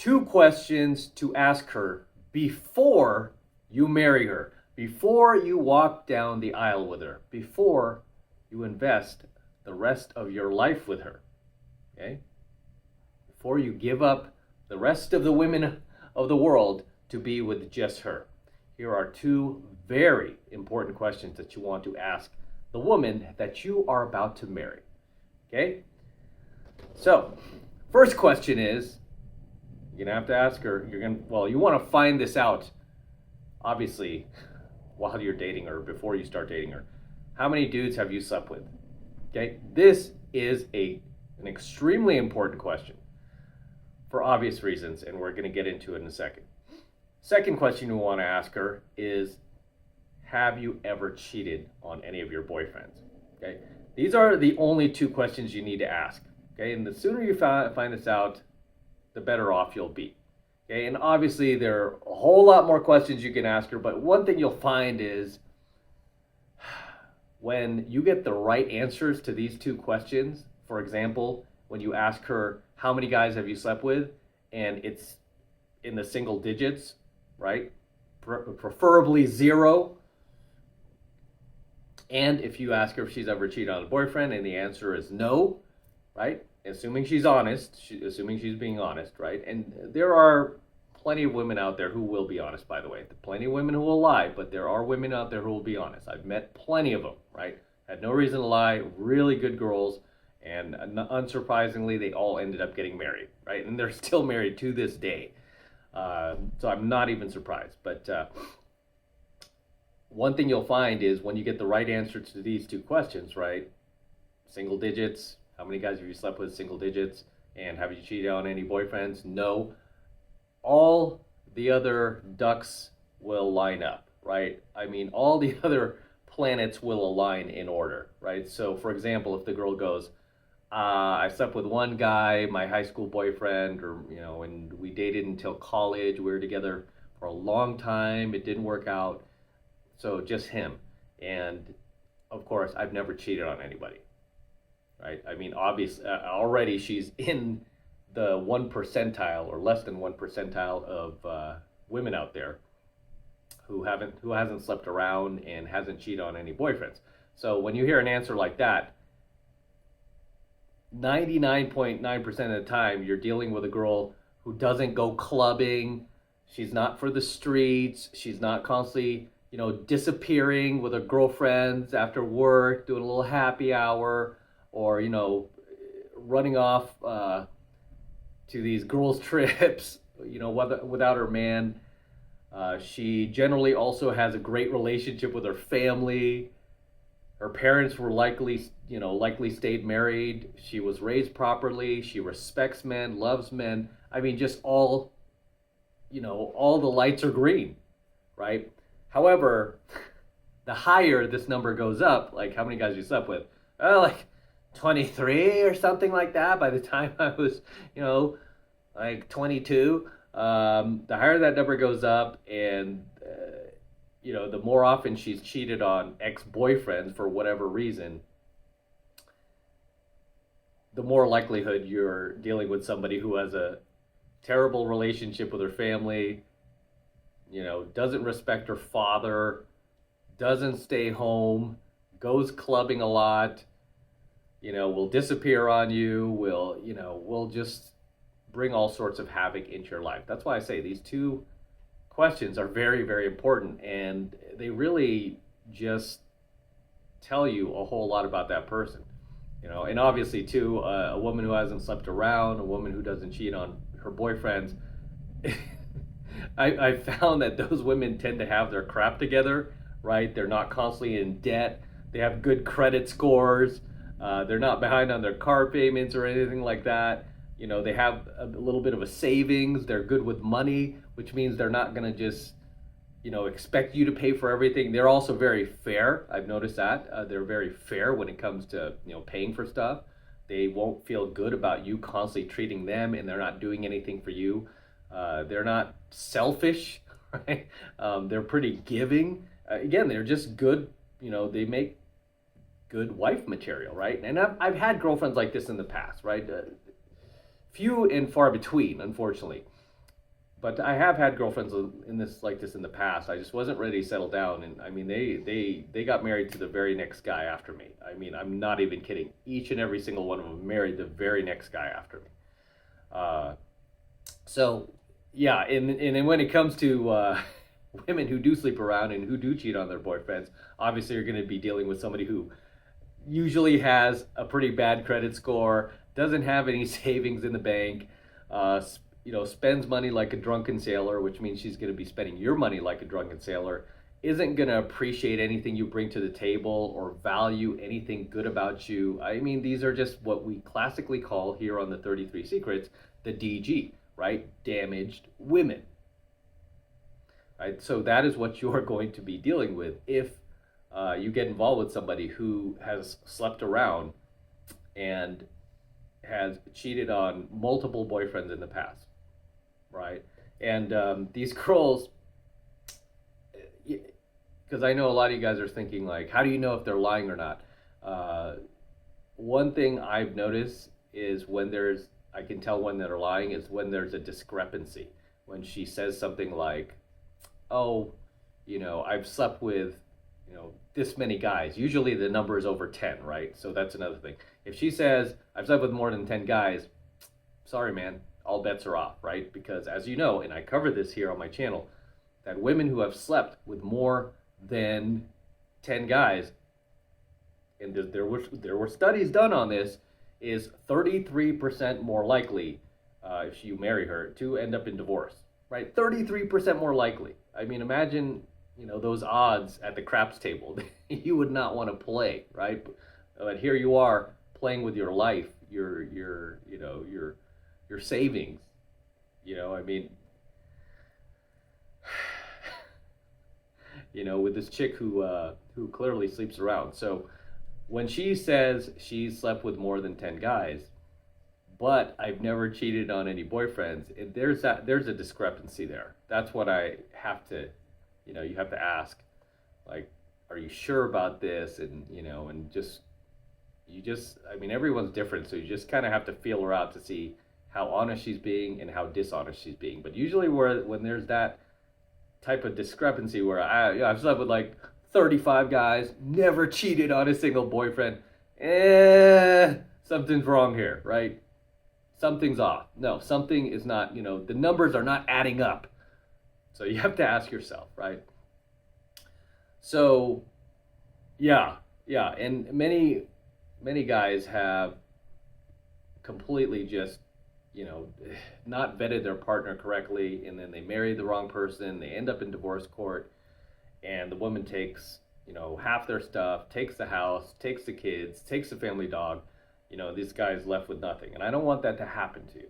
2 questions to ask her before you marry her, before you walk down the aisle with her, before you invest the rest of your life with her. Okay? Before you give up the rest of the women of the world to be with just her. Here are 2 very important questions that you want to ask the woman that you are about to marry. Okay? So, first question is, you're going to have to ask her, you want to find this out, obviously, while you're dating her, before you start dating her. How many dudes have you slept with? Okay? This is an extremely important question for obvious reasons, and we're going to get into it in a second. Second question you want to ask her is, have you ever cheated on any of your boyfriends? Okay? These are the only 2 questions you need to ask. Okay? And the sooner you find this out, the better off you'll be. Okay? And obviously there are a whole lot more questions you can ask her, but one thing you'll find is when you get the right answers to these 2 questions, for example, when you ask her, how many guys have you slept with? And it's in the single digits, right? Preferably 0. And if you ask her if she's ever cheated on a boyfriend and the answer is no, right? Assuming she's honest, assuming she's being honest, right? And there are plenty of women out there who will be honest, by the way. Plenty of women who will lie, but there are women out there who will be honest. I've met plenty of them, right? Had no reason to lie, really good girls, and unsurprisingly, they all ended up getting married, right? And they're still married to this day. So I'm not even surprised. But one thing you'll find is when you get the right answer to these 2 questions, right? Single digits, how many guys have you slept with? Single digits. And have you cheated on any boyfriends? No. All the other ducks will line up, right? I mean, all the other planets will align in order, right? So, for example, if the girl goes, I slept with one guy, my high school boyfriend, and we dated until college. We were together for a long time. It didn't work out. So just him. And of course, I've never cheated on anybody, right? I mean, obviously, already she's in the 1 percentile or less than 1 percentile of women out there who hasn't slept around and hasn't cheated on any boyfriends. So when you hear an answer like that, 99.9% of the time, you're dealing with a girl who doesn't go clubbing. She's not for the streets. She's not constantly, disappearing with her girlfriends after work, doing a little happy hour, or, running off to these girls' trips, without her man. She generally also has a great relationship with her family. Her parents were likely stayed married. She was raised properly. She respects men, loves men. I mean, just all the lights are green, right? However, the higher this number goes up, like how many guys you slept with, like 23 or something like that by the time I was, like 22. The higher that number goes up, and the more often she's cheated on ex-boyfriends for whatever reason, the more likelihood you're dealing with somebody who has a terrible relationship with her family, doesn't respect her father, doesn't stay home, goes clubbing a lot, will disappear on you, will just bring all sorts of havoc into your life. That's why I say these 2 questions are very, very important, and they really just tell you a whole lot about that person. And obviously too, a woman who hasn't slept around, a woman who doesn't cheat on her boyfriends, I found that those women tend to have their crap together, right? They're not constantly in debt. They have good credit scores. They're not behind on their car payments or anything like that. They have a little bit of a savings. They're good with money, which means they're not going to just, expect you to pay for everything. They're also very fair. I've noticed that. They're very fair when it comes to, paying for stuff. They won't feel good about you constantly treating them, and they're not doing anything for you. They're not selfish, right? They're pretty giving. Again, they're just good. They make good wife material, right? And I've had girlfriends like this in the past, right? Few and far between, unfortunately. But I have had girlfriends in this like this in the past. I just wasn't ready to settle down, and I mean they got married to the very next guy after me. I mean, I'm not even kidding. Each and every single one of them married the very next guy after me. Uh, so yeah, and then when it comes to women who do sleep around and who do cheat on their boyfriends, obviously you're going to be dealing with somebody who usually has a pretty bad credit score, doesn't have any savings in the bank, spends money like a drunken sailor, which means she's going to be spending your money like a drunken sailor, isn't going to appreciate anything you bring to the table or value anything good about you. I mean, these are just what we classically call here on the 33 Secrets the DG, right? Damaged women. Right? So that is what you're going to be dealing with if you get involved with somebody who has slept around and has cheated on multiple boyfriends in the past, right? And these girls, because I know a lot of you guys are thinking like, how do you know if they're lying or not? One thing I've noticed is I can tell when they're lying is when there's a discrepancy. When she says something like, oh, I've slept with, this many guys. Usually the number is over 10, right? So that's another thing. If she says, I've slept with more than 10 guys, sorry, man, all bets are off, right? Because as you know, and I cover this here on my channel, that women who have slept with more than 10 guys, and there were studies done on this, is 33% more likely, if you marry her, to end up in divorce, right? 33% more likely. I mean, imagine, those odds at the craps table. You would not want to play, right? But here you are playing with your life, your savings. I mean, with this chick who clearly sleeps around. So when she says she slept with more than 10 guys, but I've never cheated on any boyfriends, there's a discrepancy there. That's what I have to, you have to ask, like, are you sure about this? And I mean, everyone's different, so you just kind of have to feel her out to see how honest she's being and how dishonest she's being. But usually when there's that type of discrepancy where I've slept with like 35 guys, never cheated on a single boyfriend, something's wrong here, right? Something's off. No, something is not, the numbers are not adding up. So you have to ask yourself, right? So, yeah, and many guys have completely just, not vetted their partner correctly, and then they marry the wrong person, they end up in divorce court, and the woman takes, half their stuff, takes the house, takes the kids, takes the family dog, this guy's left with nothing. And I don't want that to happen to you,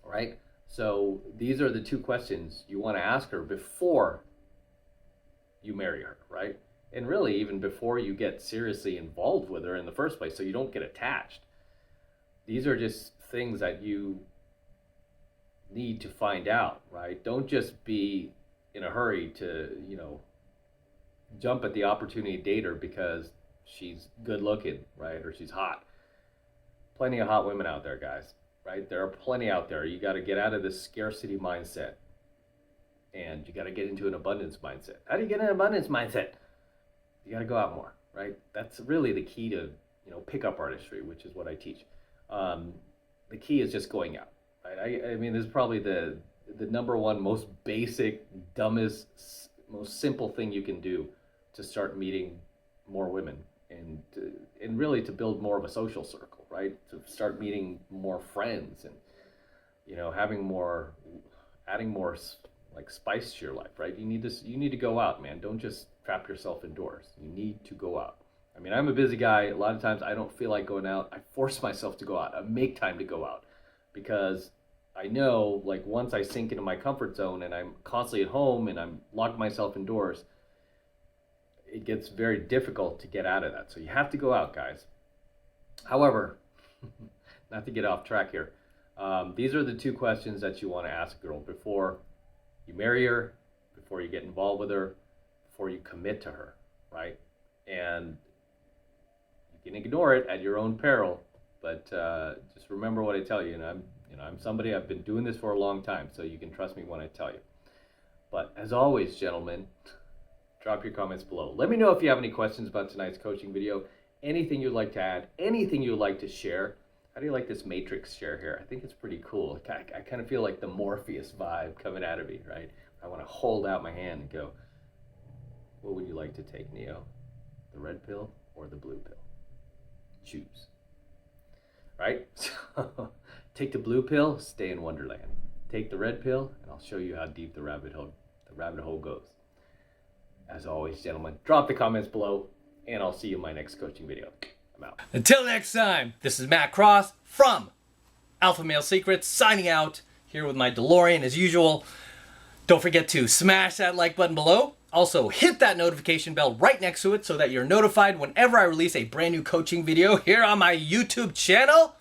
right? So these are the two questions you want to ask her before you marry her, right? And really even before you get seriously involved with her in the first place, so you don't get attached. These are just things that you need to find out, right? Don't just be in a hurry to, jump at the opportunity to date her because she's good looking, right? Or she's hot. Plenty of hot women out there, guys, right? There are plenty out there. You got to get out of this scarcity mindset, and you got to get into an abundance mindset. How do you get an abundance mindset? You got to go out more, right? That's really the key to, pickup artistry, which is what I teach. The key is just going out, right? I mean, this is probably the number one most basic, dumbest, most simple thing you can do to start meeting more women and really to build more of a social circle, right? To start meeting more friends and, adding more like spice to your life, right? You need to go out, man. Don't just trap yourself indoors. You need to go out. I mean, I'm a busy guy. A lot of times I don't feel like going out. I force myself to go out. I make time to go out because I know, like, once I sink into my comfort zone and I'm constantly at home and I'm locked myself indoors, it gets very difficult to get out of that. So you have to go out, guys. However, not to get off track here, these are the two questions that you want to ask a girl before you marry her, before you get involved with her, before you commit to her, right? And you can ignore it at your own peril, but just remember what I tell you. And I'm somebody, I've been doing this for a long time, so you can trust me when I tell you. But as always, gentlemen, drop your comments below. Let me know if you have any questions about tonight's coaching video, anything you'd like to add, anything you'd like to share. How do you like this matrix share here? I think it's pretty cool. I kind of feel like the Morpheus vibe coming out of me, right? I want to hold out my hand and go, what would you like to take, Neo? The red pill or the blue pill? Choose. Right? So take the blue pill, stay in Wonderland. Take the red pill, and I'll show you how deep the rabbit hole goes. As always, gentlemen, drop the comments below, and I'll see you in my next coaching video. I'm out. Until next time, this is Matt Cross from Alpha Male Secrets, signing out here with my DeLorean as usual. Don't forget to smash that like button below. Also, hit that notification bell right next to it so that you're notified whenever I release a brand new coaching video here on my YouTube channel.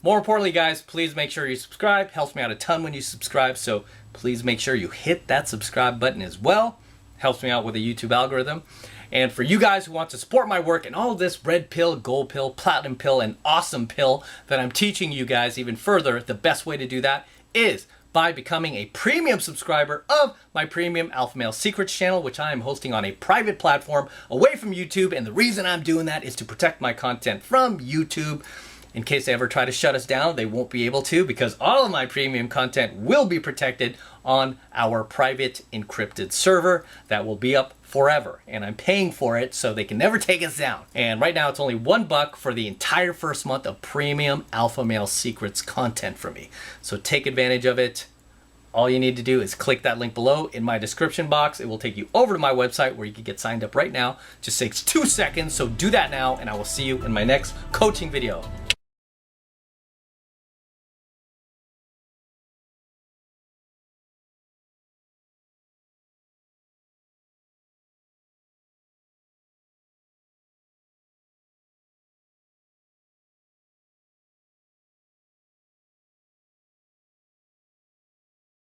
More importantly, guys, please make sure you subscribe. Helps me out a ton when you subscribe, so please make sure you hit that subscribe button as well. Helps me out with the YouTube algorithm. And for you guys who want to support my work and all this red pill, gold pill, platinum pill, and awesome pill that I'm teaching you guys even further, the best way to do that is by becoming a premium subscriber of my premium Alpha Male Secrets channel, which I am hosting on a private platform away from YouTube. And the reason I'm doing that is to protect my content from YouTube. In case they ever try to shut us down, they won't be able to, because all of my premium content will be protected on our private encrypted server that will be up forever. And I'm paying for it so they can never take us down. And right now it's only $1 for the entire first month of premium Alpha Male Secrets content from me. So take advantage of it. All you need to do is click that link below in my description box. It will take you over to my website where you can get signed up right now. Just takes 2 seconds, so do that now, and I will see you in my next coaching video.